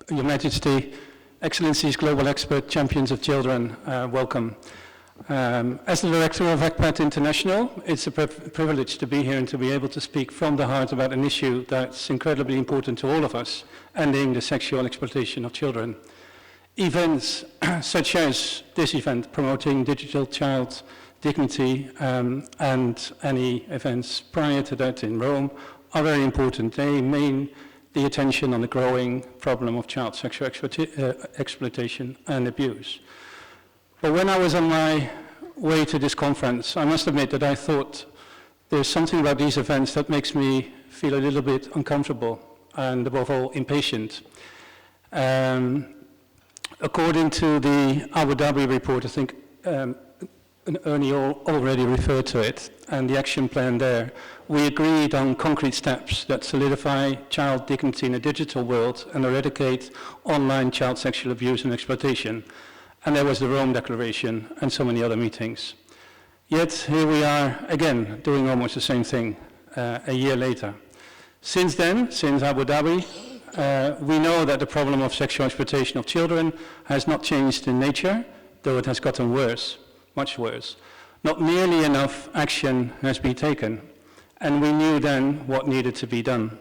Your Majesty, Excellencies, Global Expert, Champions of Children, welcome. As the Director of ECPAT International, it's a privilege to be here and to be able to speak from the heart about an issue that's incredibly important to all of us, ending the sexual exploitation of children. Events such as this event, promoting digital child dignity, and any events prior to that in Rome, are very important. They mean the attention on the growing problem of child sexual exploitation and abuse. But when I was on my way to this conference, I must admit that I thought there's something about these events that makes me feel a little bit uncomfortable and above all impatient. According to the Abu Dhabi report, I think Ernie already referred to it, and the action plan there, we agreed on concrete steps that solidify child dignity in a digital world and eradicate online child sexual abuse and exploitation. And there was the Rome Declaration and so many other meetings. Yet here we are again doing almost the same thing a year later. Since then, since Abu Dhabi, we know that the problem of sexual exploitation of children has not changed in nature, though it has gotten worse. Much worse. Not nearly enough action has been taken, and we knew then what needed to be done.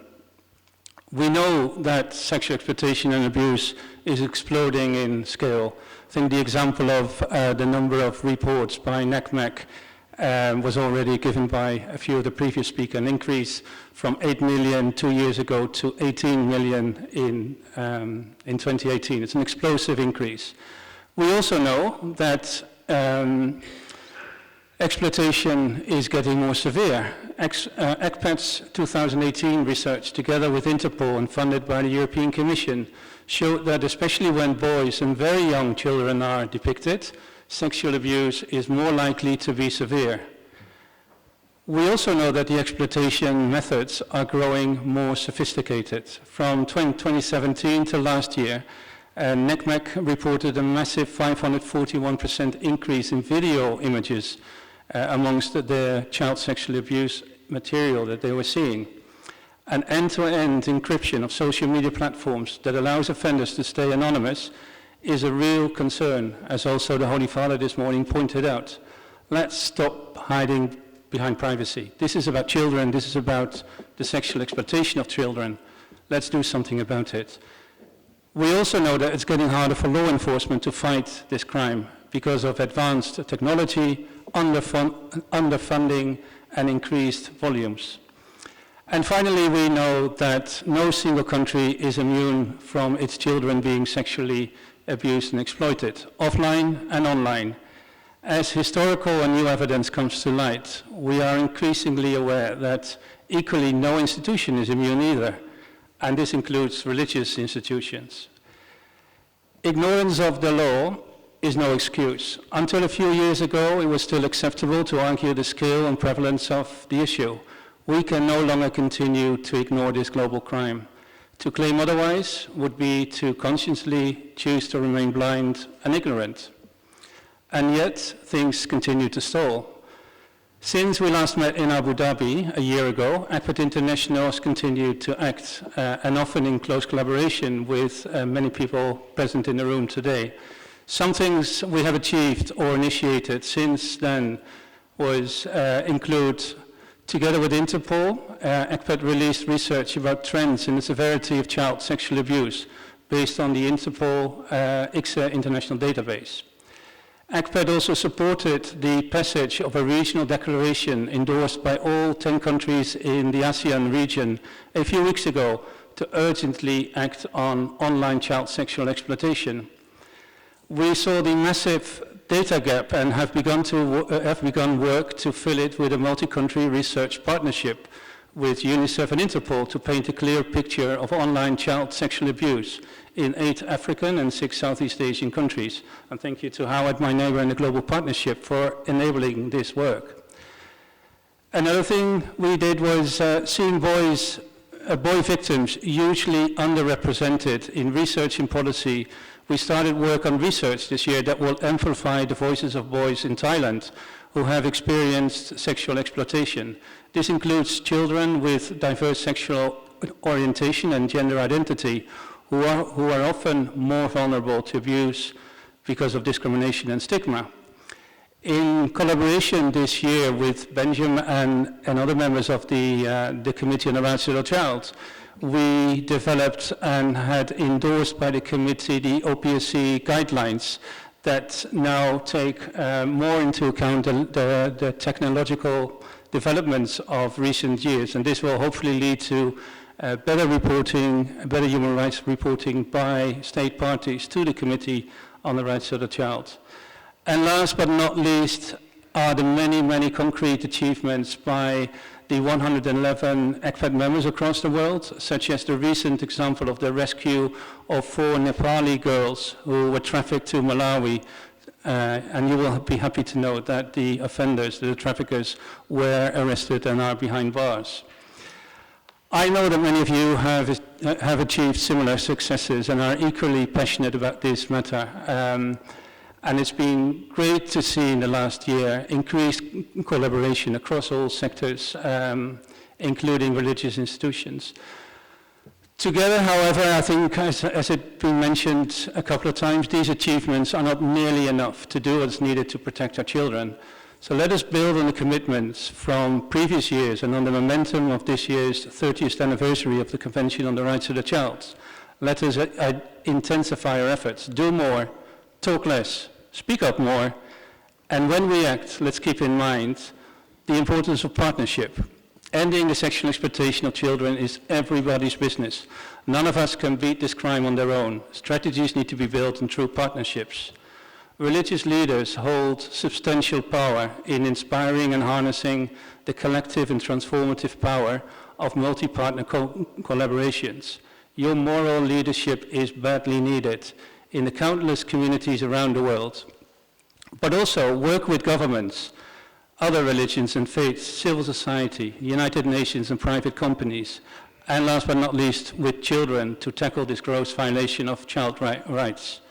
We know that sexual exploitation and abuse is exploding in scale. I think the example of the number of reports by NACMEC was already given by a few of the previous speakers, an increase from 8 million 2 years ago to 18 million in 2018. It's an explosive increase. We also know that exploitation is getting more severe. ECPAT's 2018 research, together with Interpol and funded by the European Commission, showed that especially when boys and very young children are depicted, sexual abuse is more likely to be severe. We also know that the exploitation methods are growing more sophisticated. From 2017 to last year, NECMEC reported a massive 541% increase in video images amongst the child sexual abuse material that they were seeing. An end-to-end encryption of social media platforms that allows offenders to stay anonymous is a real concern, as also the Holy Father this morning pointed out. Let's stop hiding behind privacy. This is about children, this is about the sexual exploitation of children. Let's do something about it. We also know that it's getting harder for law enforcement to fight this crime because of advanced technology, underfunding, and increased volumes. And finally, we know that no single country is immune from its children being sexually abused and exploited, offline and online. As historical and new evidence comes to light, we are increasingly aware that equally no institution is immune either, and this includes religious institutions. Ignorance of the law is no excuse. Until a few years ago, it was still acceptable to argue the scale and prevalence of the issue. We can no longer continue to ignore this global crime. To claim otherwise would be to consciously choose to remain blind and ignorant. And yet, things continue to stall. Since we last met in Abu Dhabi a year ago, ECPAT International has continued to act, and often in close collaboration with many people present in the room today. Some things we have achieved or initiated since then include, together with Interpol, ECPAT released research about trends in the severity of child sexual abuse based on the Interpol ICSE international database. ECPAT also supported the passage of a regional declaration endorsed by all 10 countries in the ASEAN region a few weeks ago to urgently act on online child sexual exploitation. We saw the massive data gap and have begun work to fill it with a multi-country research partnership with UNICEF and Interpol to paint a clear picture of online child sexual abuse in 8 African and 6 Southeast Asian countries. And thank you to Howard, my neighbor, and the Global Partnership for enabling this work. Another thing we did was seeing boy victims hugely underrepresented in research and policy. We started work on research this year that will amplify the voices of boys in Thailand who have experienced sexual exploitation. This includes children with diverse sexual orientation and gender identity, who are often more vulnerable to abuse because of discrimination and stigma. In collaboration this year with Benjamin and other members of the Committee on the Rights of the Child, we developed and had endorsed by the committee the OPSC guidelines that now take more into account the technological developments of recent years, and this will hopefully lead to better reporting, better human rights reporting by state parties to the Committee on the Rights of the Child. And last but not least are the many, many concrete achievements by the 111 ECPAT members across the world, such as the recent example of the rescue of 4 Nepali girls who were trafficked to Malawi. And you will be happy to know that the offenders, the traffickers, were arrested and are behind bars. I know that many of you have achieved similar successes and are equally passionate about this matter. And it's been great to see in the last year increased collaboration across all sectors, including religious institutions. Together, however, I think, as it's been mentioned a couple of times, these achievements are not nearly enough to do what's needed to protect our children. So let us build on the commitments from previous years and on the momentum of this year's 30th anniversary of the Convention on the Rights of the Child. Let us intensify our efforts, do more, talk less, speak up more, and when we act, let's keep in mind the importance of partnership. Ending the sexual exploitation of children is everybody's business. None of us can beat this crime on their own. Strategies need to be built in true partnerships. Religious leaders hold substantial power in inspiring and harnessing the collective and transformative power of multi-partner collaborations. Your moral leadership is badly needed in the countless communities around the world. But also work with governments, other religions and faiths, civil society, United Nations and private companies, and last but not least with children to tackle this gross violation of child rights.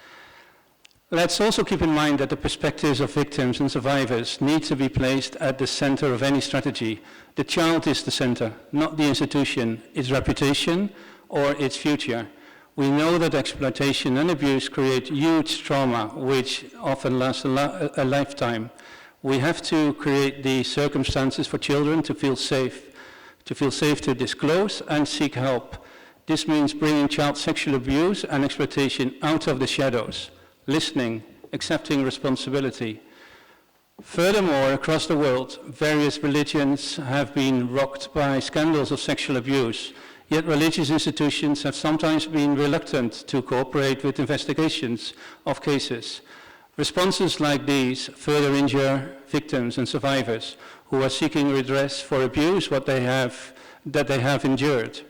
Let's also keep in mind that the perspectives of victims and survivors need to be placed at the center of any strategy. The child is the center, not the institution, its reputation or its future. We know that exploitation and abuse create huge trauma, which often lasts a lifetime. We have to create the circumstances for children to feel safe to disclose and seek help. This means bringing child sexual abuse and exploitation out of the shadows, listening, accepting responsibility. Furthermore, across the world, various religions have been rocked by scandals of sexual abuse, yet religious institutions have sometimes been reluctant to cooperate with investigations of cases. Responses like these further injure victims and survivors who are seeking redress for abuse that they have endured.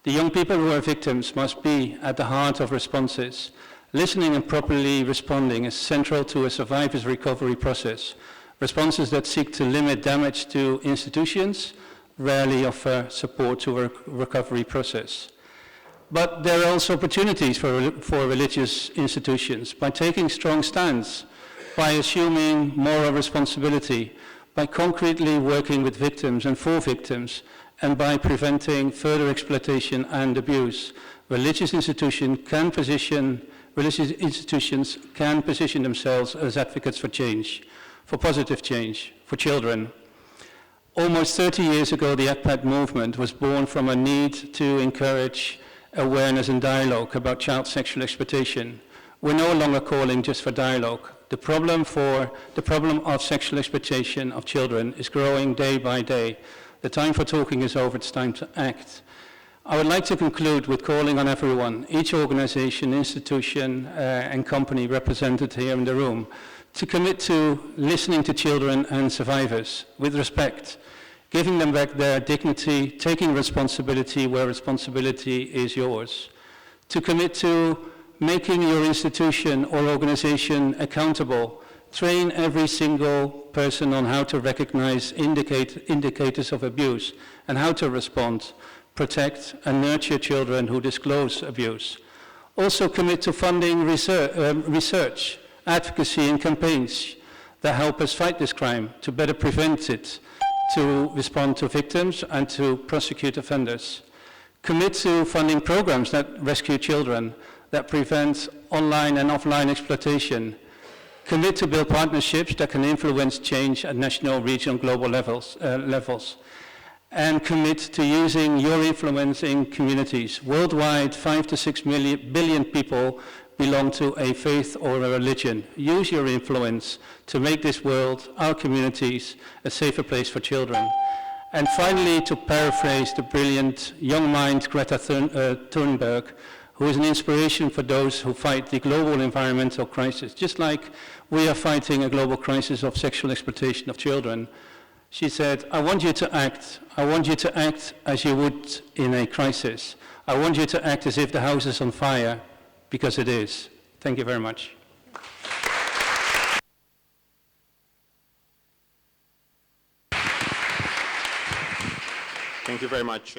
The young people who are victims must be at the heart of responses. Listening and properly responding is central to a survivor's recovery process. Responses that seek to limit damage to institutions rarely offer support to a recovery process. But there are also opportunities for religious institutions by taking strong stands, by assuming moral responsibility, by concretely working with victims and for victims, and by preventing further exploitation and abuse. Religious institutions can position themselves as advocates for change, for positive change, for children. Almost 30 years ago, the ECPAT movement was born from a need to encourage awareness and dialogue about child sexual exploitation. We're no longer calling just for dialogue. The problem of sexual exploitation of children is growing day by day. The time for talking is over, it's time to act. I would like to conclude with calling on everyone, each organization, institution, and company represented here in the room, to commit to listening to children and survivors with respect, giving them back their dignity, taking responsibility where responsibility is yours, to commit to making your institution or organization accountable, train every single person on how to recognize indicators of abuse and how to respond, protect and nurture children who disclose abuse. Also commit to funding research, advocacy and campaigns that help us fight this crime, to better prevent it, to respond to victims and to prosecute offenders. Commit to funding programs that rescue children, that prevent online and offline exploitation. Commit to build partnerships that can influence change at national, regional, global levels. And commit to using your influence in communities. Worldwide, 5 to 6 billion people belong to a faith or a religion. Use your influence to make this world, our communities, a safer place for children. And finally, to paraphrase the brilliant young mind Greta Thunberg, who is an inspiration for those who fight the global environmental crisis. Just like we are fighting a global crisis of sexual exploitation of children, she said, I want you to act. I want you to act as you would in a crisis. I want you to act as if the house is on fire, because it is. Thank you very much. Thank you very much.